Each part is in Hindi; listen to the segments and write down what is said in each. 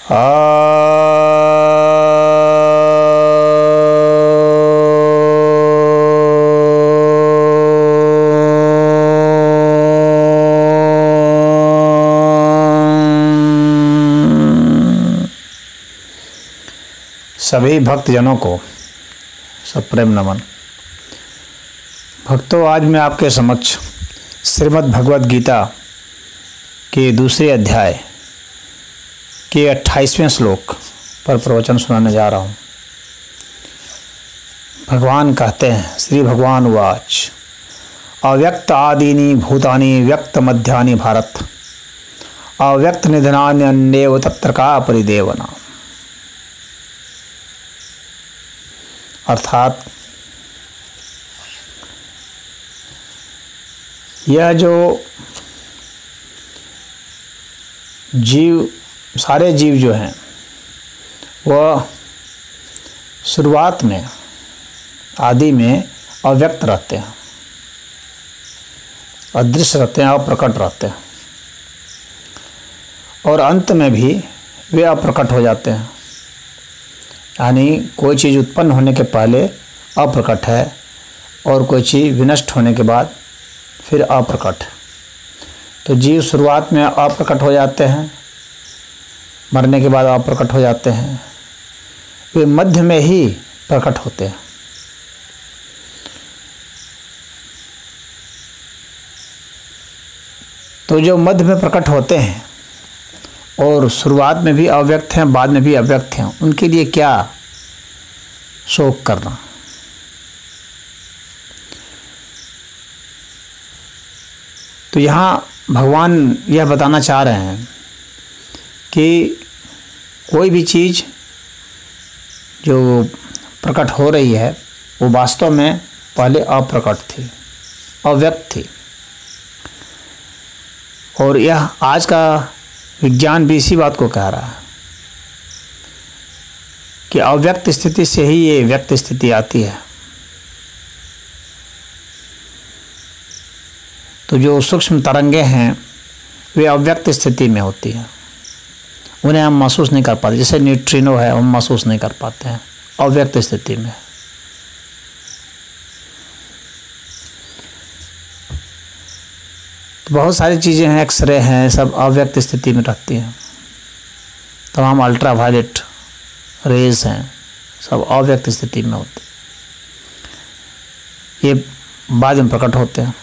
सभी भक्तजनों को सप्रेम नमन। भक्तों, आज मैं आपके समक्ष श्रीमद् भगवद गीता के दूसरे अध्याय के 28वें श्लोक पर प्रवचन सुनाने जा रहा हूँ। भगवान कहते हैं, श्री भगवान उवाच अव्यक्त आदीनि भूतानि व्यक्त मध्यानि भारत अव्यक्त निधनानि अन्येव तत्र का परिदेवना। अर्थात यह जो जीव, सारे जीव जो हैं वह शुरुआत में, आदि में अव्यक्त रहते हैं, अदृश्य रहते हैं, अप्रकट रहते हैं, और अंत में भी वे अप्रकट हो जाते हैं। यानी कोई चीज़ उत्पन्न होने के पहले अप्रकट है और कोई चीज़ विनष्ट होने के बाद फिर अप्रकट है। तो जीव शुरुआत में अप्रकट हो जाते हैं, मरने के बाद अप्रकट हो जाते हैं, वे मध्य में ही प्रकट होते हैं। तो जो मध्य में प्रकट होते हैं और शुरुआत में भी अव्यक्त हैं, बाद में भी अव्यक्त हैं, उनके लिए क्या शोक करना। तो यहाँ भगवान यह बताना चाह रहे हैं कि कोई भी चीज़ जो प्रकट हो रही है वो वास्तव में पहले अप्रकट थी, अव्यक्त थी। और यह आज का विज्ञान भी इसी बात को कह रहा है कि अव्यक्त स्थिति से ही ये व्यक्त स्थिति आती है। तो जो सूक्ष्म तरंगे हैं वे अव्यक्त स्थिति में होती हैं, उन्हें हम महसूस नहीं कर पाते। जैसे न्यूट्रिनो है, हम महसूस नहीं कर पाते हैं, अव्यक्त स्थिति में। तो बहुत सारी चीज़ें हैं, एक्सरे हैं, सब अव्यक्त स्थिति में रहती हैं। तमाम अल्ट्रावायलेट रेज हैं, सब अव्यक्त स्थिति में होते हैं, ये बाद में प्रकट होते हैं।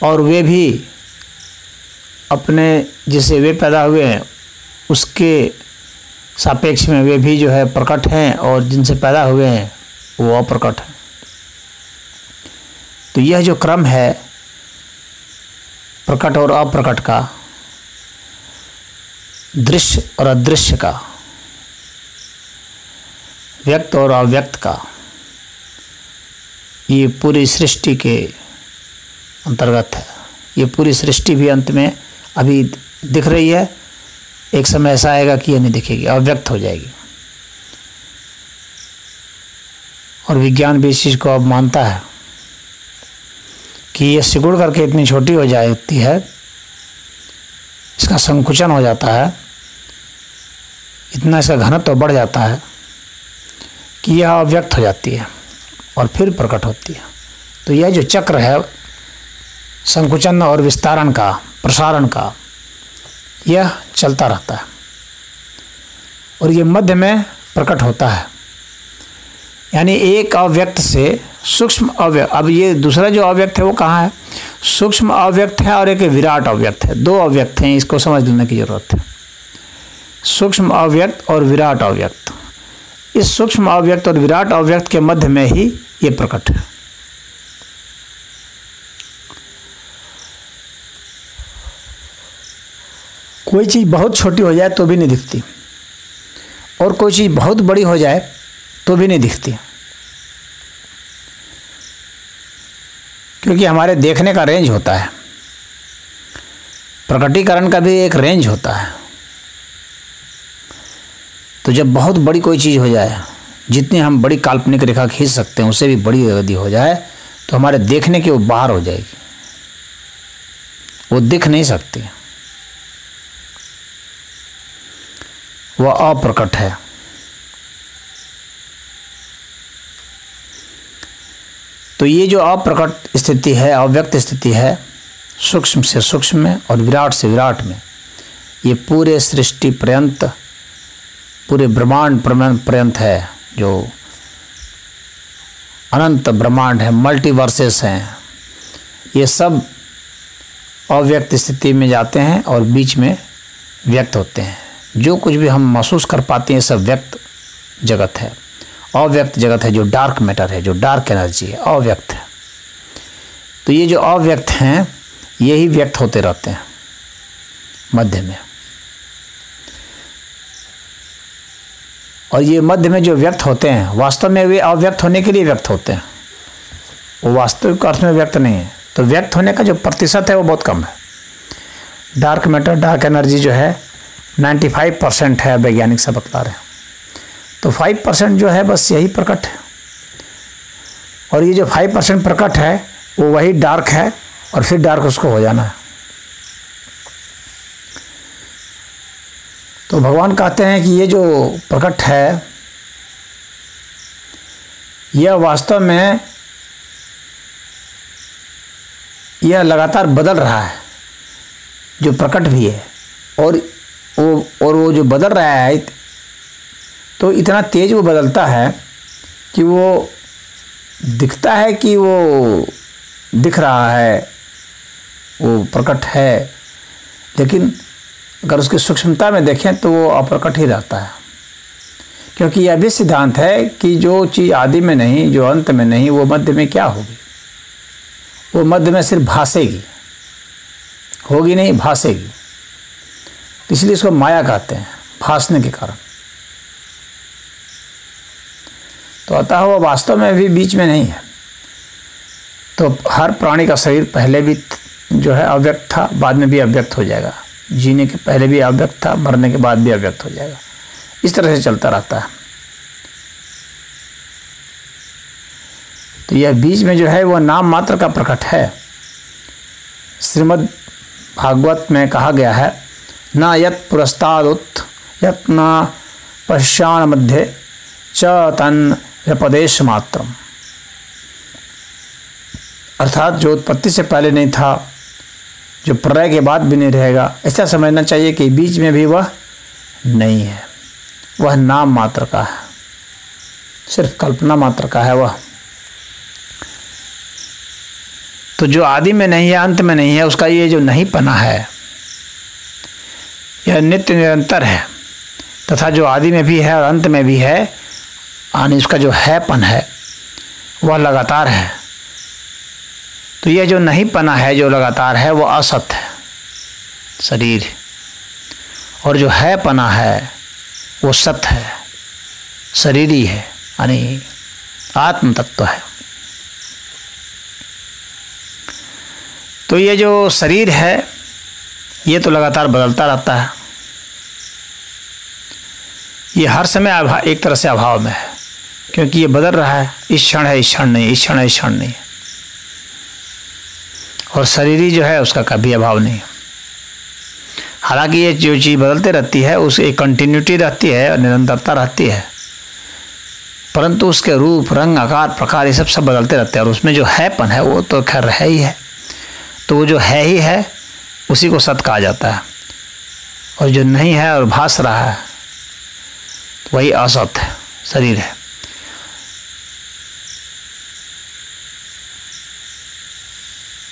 और वे भी अपने, जिसे वे पैदा हुए हैं उसके सापेक्ष में वे भी जो है प्रकट हैं, और जिनसे पैदा हुए हैं वो अप्रकट हैं। तो यह जो क्रम है प्रकट और अप्रकट का, दृश्य और अदृश्य का, व्यक्त और अव्यक्त का, ये पूरी सृष्टि के अंतर्गत है। ये पूरी सृष्टि भी अंत में अभी दिख रही है, एक समय ऐसा आएगा कि ये नहीं दिखेगी, अव्यक्त हो जाएगी। और विज्ञान भी इस चीज़ को अब मानता है कि ये सिकुड़ करके इतनी छोटी हो जाती है, इसका संकुचन हो जाता है, इतना इसका घनत्व बढ़ जाता है कि यह अव्यक्त हो जाती है और फिर प्रकट होती है। तो यह जो चक्र है संकुचन और विस्तारण का, प्रसारण का, यह चलता रहता है और ये मध्य में प्रकट होता है। यानी एक अव्यक्त से सूक्ष्म अव्यक्त, अब ये दूसरा जो अव्यक्त है वो कहाँ है? सूक्ष्म अव्यक्त है और एक विराट अव्यक्त है, दो अव्यक्त हैं, इसको समझ लेने की जरूरत है। सूक्ष्म अव्यक्त और विराट अव्यक्त, इस सूक्ष्म अव्यक्त और विराट अव्यक्त के मध्य में ही ये प्रकट है। कोई चीज़ बहुत छोटी हो जाए तो भी नहीं दिखती, और कोई चीज़ बहुत बड़ी हो जाए तो भी नहीं दिखती, क्योंकि हमारे देखने का रेंज होता है, प्रकटीकरण का भी एक रेंज होता है। तो जब बहुत बड़ी कोई चीज़ हो जाए, जितनी हम बड़ी काल्पनिक रेखा खींच सकते हैं उससे भी बड़ी यदि हो जाए तो हमारे देखने की वो बाहर हो जाएगी, वो दिख नहीं सकती। वह अप्रकट है। तो ये जो अप्रकट स्थिति है, अव्यक्त स्थिति है, सूक्ष्म से सूक्ष्म में और विराट से विराट में, ये पूरे सृष्टि पर्यंत, पूरे ब्रह्मांड पर्यंत है, जो अनंत ब्रह्मांड है, मल्टीवर्सेस हैं, ये सब अव्यक्त स्थिति में जाते हैं और बीच में व्यक्त होते हैं। जो कुछ भी हम महसूस कर पाते हैं सब व्यक्त जगत है। अव्यक्त जगत है जो डार्क मैटर है, जो डार्क एनर्जी है, अव्यक्त है। तो ये जो अव्यक्त हैं यही व्यक्त होते रहते हैं मध्य में, और ये मध्य में जो व्यक्त होते हैं वास्तव में वे अव्यक्त होने के लिए व्यक्त होते हैं, वो वास्तविक अर्थ में व्यक्त नहीं है। तो व्यक्त होने का जो प्रतिशत है वो बहुत कम है। डार्क मैटर, डार्क एनर्जी जो है 95% है, वैज्ञानिक से बतला रहे हैं। तो 5% जो है बस यही प्रकट है, और ये जो 5% प्रकट है वो वही डार्क है, और फिर डार्क उसको हो जाना है। तो भगवान कहते हैं कि ये जो प्रकट है यह वास्तव में यह लगातार बदल रहा है, जो प्रकट भी है, और वो जो बदल रहा है तो इतना तेज वो बदलता है कि वो दिखता है कि वो दिख रहा है, वो प्रकट है, लेकिन अगर उसकी सूक्ष्मता में देखें तो वो अप्रकट ही रहता है। क्योंकि यह भी सिद्धांत है कि जो चीज़ आदि में नहीं, जो अंत में नहीं, वो मध्य में क्या होगी? वो मध्य में सिर्फ भासेगी, होगी नहीं, भासेगी। इसलिए इसको माया कहते हैं, भासने के कारण। तो अतः वो वास्तव में भी बीच में नहीं है। तो हर प्राणी का शरीर पहले भी जो है अव्यक्त था, बाद में भी अव्यक्त हो जाएगा। जीने के पहले भी अव्यक्त था, मरने के बाद भी अव्यक्त हो जाएगा। इस तरह से चलता रहता है। तो यह बीच में जो है वो नाम मात्र का प्रकट है। श्रीमद् भागवत में कहा गया है, न यत् पुरस्तादुत यत् न पश्चान मध्य च तन व्यपदेश मात्रम। अर्थात जो उत्पत्ति से पहले नहीं था, जो प्रलय के बाद भी नहीं रहेगा, ऐसा समझना चाहिए कि बीच में भी वह नहीं है, वह नाम मात्र का है, सिर्फ कल्पना मात्र का है वह। तो जो आदि में नहीं है, अंत में नहीं है, उसका ये जो नहीं पना है यह नित्य निरंतर है, तथा जो आदि में भी है और अंत में भी है, यानी उसका जो हैपन है वह लगातार है। तो यह जो नहीं पना है, जो लगातार है, वो असत है, शरीर, और जो है पना है वो सत है, शरीर ही है, यानी आत्म तत्व है। तो ये जो शरीर है ये तो लगातार बदलता रहता है, ये हर समय एक तरह से अभाव में है, क्योंकि ये बदल रहा है, इस क्षण है, इस क्षण नहीं, इस क्षण है, इस क्षण नहीं। और शरीर ही जो है उसका कभी अभाव नहीं। हालांकि ये जो चीज़ बदलते रहती है उसकी एक कंटिन्यूटी रहती है और निरंतरता रहती है, परंतु उसके रूप, रंग, आकार, प्रकार ये सब बदलते रहते हैं, और उसमें जो हैपन है वो तो खैर है ही है। तो वो जो है ही है उसी को सत कहा जाता है, और जो नहीं है और भास रहा है वही असत है, शरीर है।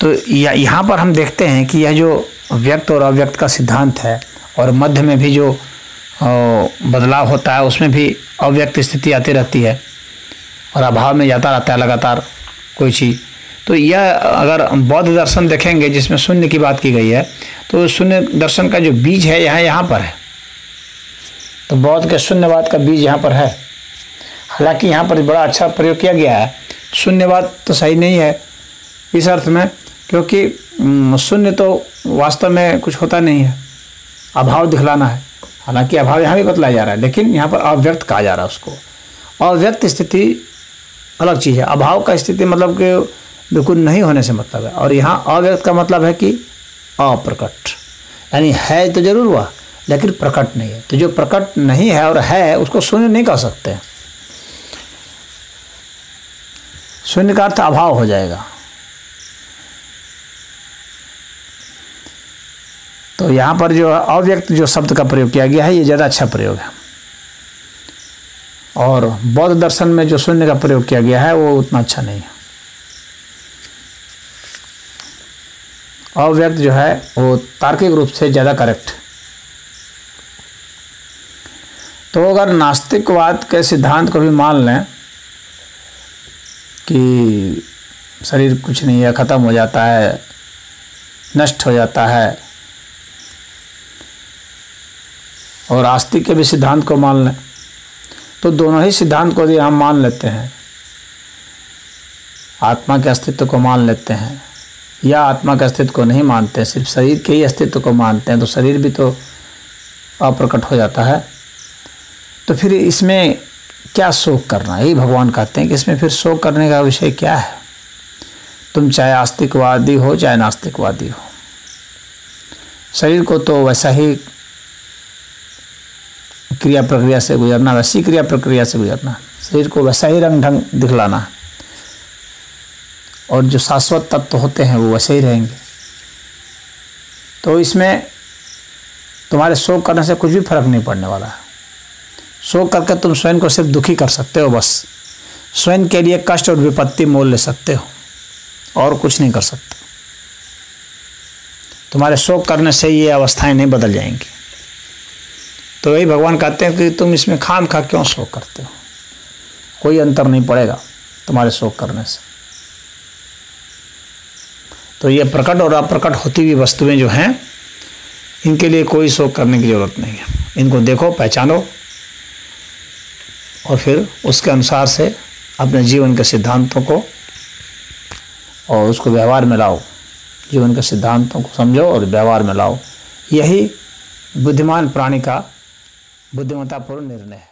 तो यहाँ पर हम देखते हैं कि यह जो व्यक्त और अव्यक्त का सिद्धांत है, और मध्य में भी जो बदलाव होता है उसमें भी अव्यक्त स्थिति आती रहती है, और अभाव में जाता रहता है लगातार कोई चीज़। तो यह अगर बौद्ध दर्शन देखेंगे जिसमें शून्य की बात की गई है, तो शून्य दर्शन का जो बीज है यहाँ पर है। तो बौद्ध के शून्यवाद का बीज यहाँ पर है। हालांकि यहाँ पर बड़ा अच्छा प्रयोग किया गया है। शून्यवाद तो सही नहीं है इस अर्थ में, क्योंकि शून्य तो वास्तव में कुछ होता नहीं है, अभाव दिखलाना है। हालांकि अभाव यहाँ भी बतलाया जा रहा है, लेकिन यहाँ पर अव्यक्त कहा जा रहा है उसको। अव्यक्त स्थिति अलग चीज़ है। अभाव का स्थिति मतलब कि बिल्कुल नहीं होने से मतलब है, और यहाँ अव्यक्त का मतलब है कि अप्रकट, यानी है तो जरूर हुआ लेकिन प्रकट नहीं है। तो जो प्रकट नहीं है और है उसको शून्य नहीं कह सकते। शून्य का अर्थ अभाव हो जाएगा। तो यहाँ पर जो अव्यक्त जो शब्द का प्रयोग किया गया है ये ज़्यादा अच्छा प्रयोग है, और बौद्ध दर्शन में जो शून्य का प्रयोग किया गया है वो उतना अच्छा नहीं है। अव्यक्त जो है वो तार्किक रूप से ज़्यादा करेक्ट। तो अगर नास्तिकवाद के सिद्धांत को भी मान लें कि शरीर कुछ नहीं है, ख़त्म हो जाता है, नष्ट हो जाता है, और आस्तिक के भी सिद्धांत को मान लें, तो दोनों ही सिद्धांत को यदि हम मान लेते हैं, आत्मा के अस्तित्व को मान लेते हैं या आत्मा के अस्तित्व को नहीं मानते हैं, सिर्फ शरीर के ही अस्तित्व को मानते हैं, तो शरीर भी तो अप्रकट हो जाता है। तो फिर इसमें क्या शोक करना? यही भगवान कहते हैं कि इसमें फिर शोक करने का विषय क्या है? तुम चाहे आस्तिकवादी हो चाहे नास्तिकवादी हो, शरीर को तो वैसा ही क्रिया प्रक्रिया से गुजरना, वैसी क्रिया प्रक्रिया से गुजरना, शरीर को वैसा ही रंग ढंग दिखलाना, और जो शाश्वत तत्व होते हैं वो वैसे ही रहेंगे। तो इसमें तुम्हारे शोक करने से कुछ भी फर्क नहीं पड़ने वाला है। शोक करके तुम स्वयं को सिर्फ दुखी कर सकते हो, बस स्वयं के लिए कष्ट और विपत्ति मोल ले सकते हो, और कुछ नहीं कर सकते। तुम्हारे शोक करने से ये अवस्थाएं नहीं बदल जाएंगी। तो वही भगवान कहते हैं कि तुम इसमें खाम खा क्यों शोक करते हो, कोई अंतर नहीं पड़ेगा तुम्हारे शोक करने से। तो ये प्रकट और अप्रकट होती हुई वस्तुएं जो हैं, इनके लिए कोई शोक करने की ज़रूरत नहीं है। इनको देखो, पहचानो, और फिर उसके अनुसार से अपने जीवन के सिद्धांतों को और उसको व्यवहार में लाओ। जीवन के सिद्धांतों को समझो और व्यवहार में लाओ। यही बुद्धिमान प्राणी का बुद्धिमत्तापूर्ण निर्णय है।